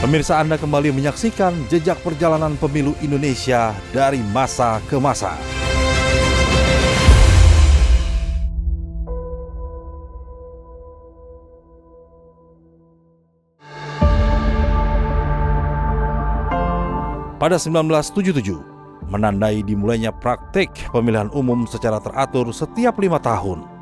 Pemirsa, Anda kembali menyaksikan jejak perjalanan pemilu Indonesia dari masa ke masa. Pada 1977, menandai dimulainya praktik pemilihan umum secara teratur setiap 5 tahun.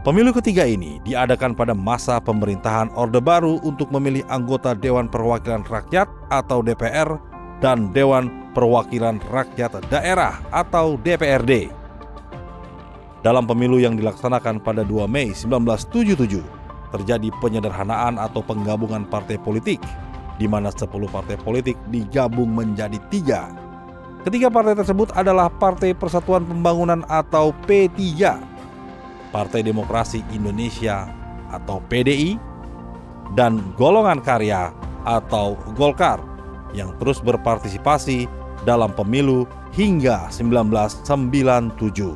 Pemilu ketiga ini diadakan pada masa pemerintahan Orde Baru untuk memilih anggota Dewan Perwakilan Rakyat atau DPR dan Dewan Perwakilan Rakyat Daerah atau DPRD. Dalam pemilu yang dilaksanakan pada 2 Mei 1977, terjadi penyederhanaan atau penggabungan partai politik, di mana 10 partai politik digabung menjadi 3. Ketiga partai tersebut adalah Partai Persatuan Pembangunan atau P3, Partai Demokrasi Indonesia atau PDI, dan Golongan Karya atau Golkar yang terus berpartisipasi dalam pemilu hingga 1997.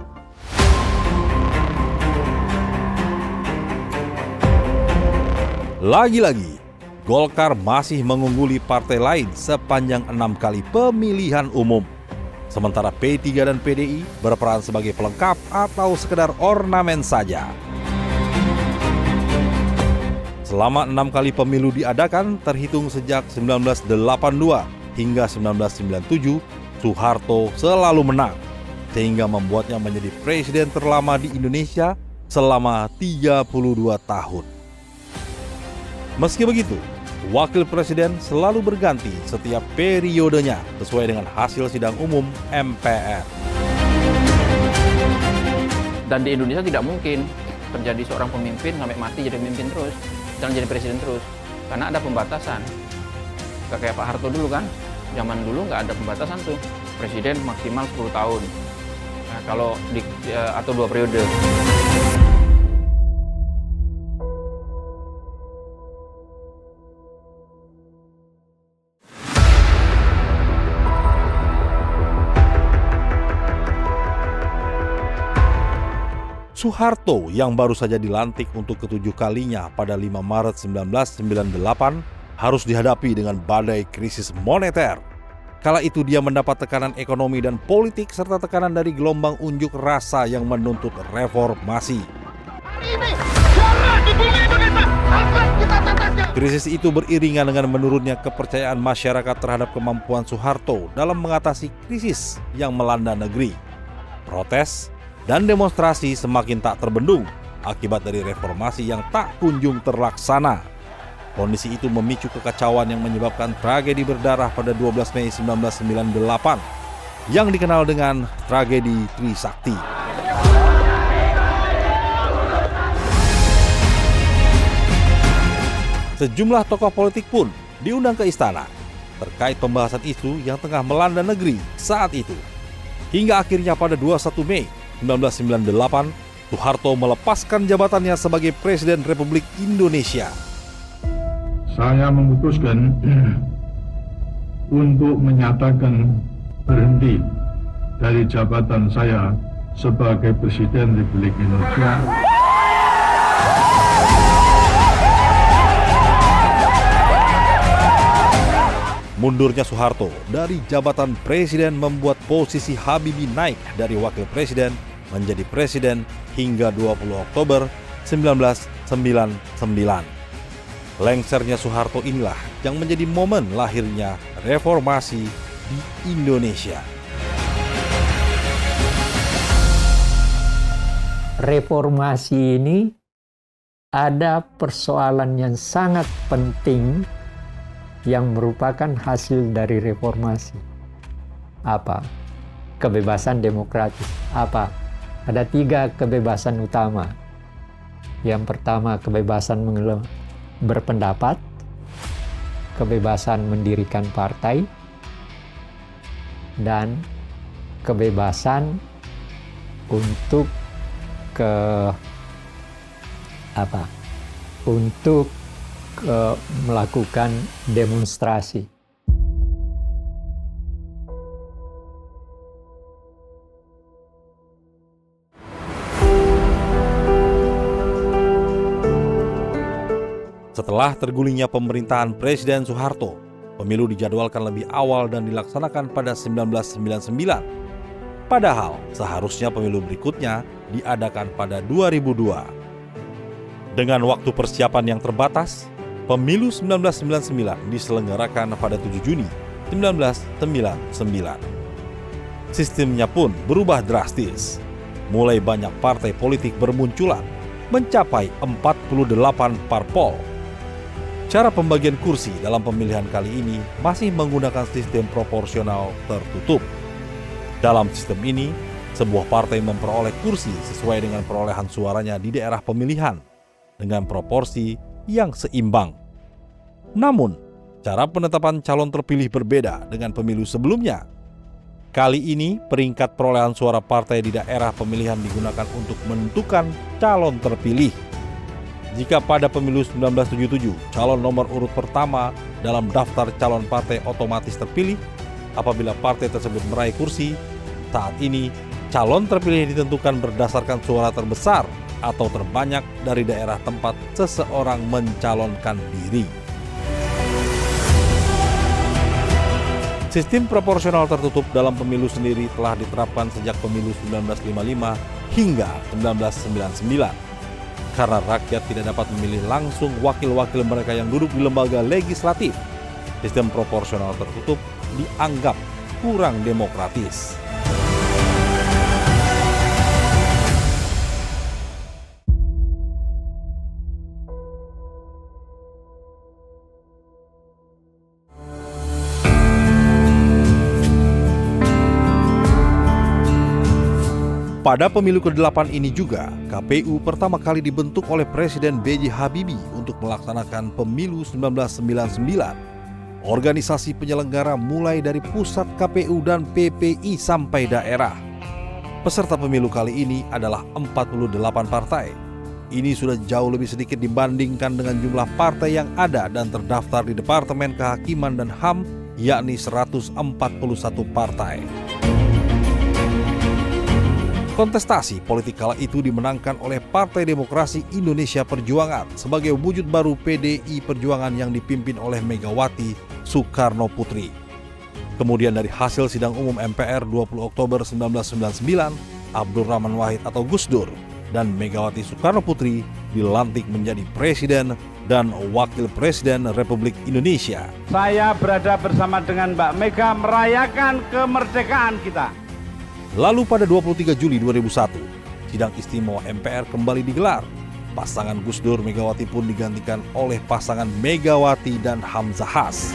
Lagi-lagi, Golkar masih mengungguli partai lain sepanjang 6 kali pemilihan umum. Sementara P3 dan PDI berperan sebagai pelengkap atau sekedar ornamen saja. Selama 6 kali pemilu diadakan terhitung sejak 1982 hingga 1997, Soeharto selalu menang, sehingga membuatnya menjadi presiden terlama di Indonesia selama 32 tahun. Meski begitu, Wakil Presiden selalu berganti setiap periodenya sesuai dengan hasil sidang umum MPR. Dan di Indonesia tidak mungkin terjadi seorang pemimpin sampai mati jadi pemimpin terus dan jadi presiden terus, karena ada pembatasan. Gak kayak Pak Harto dulu kan, zaman dulu nggak ada pembatasan tuh, presiden maksimal 10 tahun. Nah, kalau atau 2 periode. Soeharto yang baru saja dilantik untuk ke-7 kalinya pada 5 Maret 1998 harus dihadapi dengan badai krisis moneter. Kala itu dia mendapat tekanan ekonomi dan politik serta tekanan dari gelombang unjuk rasa yang menuntut reformasi. Krisis itu beriringan dengan menurunnya kepercayaan masyarakat terhadap kemampuan Soeharto dalam mengatasi krisis yang melanda negeri. Protes dan demonstrasi semakin tak terbendung akibat dari reformasi yang tak kunjung terlaksana. Kondisi itu memicu kekacauan yang menyebabkan tragedi berdarah pada 12 Mei 1998 yang dikenal dengan tragedi Trisakti. Sejumlah tokoh politik pun diundang ke istana terkait pembahasan isu yang tengah melanda negeri saat itu. Hingga akhirnya pada 21 Mei 1998, Soeharto melepaskan jabatannya sebagai Presiden Republik Indonesia. Saya memutuskan untuk menyatakan berhenti dari jabatan saya sebagai Presiden Republik Indonesia. Mundurnya Soeharto dari jabatan presiden membuat posisi Habibie naik dari wakil presiden menjadi presiden hingga 20 Oktober 1999. Lengsernya Soeharto inilah yang menjadi momen lahirnya reformasi di Indonesia. Reformasi ini ada persoalan yang sangat penting yang merupakan hasil dari reformasi. Apa? Kebebasan demokratis. Apa? Ada 3 kebebasan utama. Yang pertama, kebebasan berpendapat, kebebasan mendirikan partai, dan kebebasan untuk melakukan demonstrasi. Setelah tergulingnya pemerintahan Presiden Soeharto, Pemilu dijadwalkan lebih awal dan dilaksanakan pada 1999. Padahal seharusnya pemilu berikutnya diadakan pada 2002. Dengan waktu persiapan yang terbatas, pemilu 1999 diselenggarakan pada 7 Juni 1999. Sistemnya pun berubah drastis. Mulai banyak partai politik bermunculan, mencapai 48 parpol. Cara pembagian kursi dalam pemilihan kali ini masih menggunakan sistem proporsional tertutup. Dalam sistem ini, sebuah partai memperoleh kursi sesuai dengan perolehan suaranya di daerah pemilihan dengan proporsi yang seimbang. Namun, cara penetapan calon terpilih berbeda dengan pemilu sebelumnya. Kali ini, peringkat perolehan suara partai di daerah pemilihan digunakan untuk menentukan calon terpilih. Jika pada pemilu 1977, calon nomor urut pertama dalam daftar calon partai otomatis terpilih, apabila partai tersebut meraih kursi, saat ini calon terpilih ditentukan berdasarkan suara terbesar atau terbanyak dari daerah tempat seseorang mencalonkan diri. Sistem proporsional tertutup dalam pemilu sendiri telah diterapkan sejak pemilu 1955 hingga 1999. Karena rakyat tidak dapat memilih langsung wakil-wakil mereka yang duduk di lembaga legislatif, sistem proporsional tertutup dianggap kurang demokratis. Pada pemilu ke-8 ini juga, KPU pertama kali dibentuk oleh Presiden B.J. Habibie untuk melaksanakan pemilu 1999. Organisasi penyelenggara mulai dari pusat KPU dan PPI sampai daerah. Peserta pemilu kali ini adalah 48 partai. Ini sudah jauh lebih sedikit dibandingkan dengan jumlah partai yang ada dan terdaftar di Departemen Kehakiman dan HAM, yakni 141 partai. Kontestasi politik kala itu dimenangkan oleh Partai Demokrasi Indonesia Perjuangan sebagai wujud baru PDI Perjuangan yang dipimpin oleh Megawati Soekarno Putri. Kemudian dari hasil sidang umum MPR 20 Oktober 1999, Abdurrahman Wahid atau Gus Dur dan Megawati Soekarno Putri dilantik menjadi Presiden dan Wakil Presiden Republik Indonesia. Saya berada bersama dengan Mbak Mega merayakan kemerdekaan kita. Lalu pada 23 Juli 2001, sidang istimewa MPR kembali digelar. Pasangan Gus Dur Megawati pun digantikan oleh pasangan Megawati dan Hamzahas.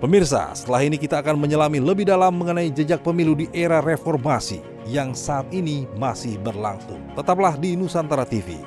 Pemirsa, setelah ini kita akan menyelami lebih dalam mengenai jejak pemilu di era reformasi yang saat ini masih berlangsung. Tetaplah di Nusantara TV.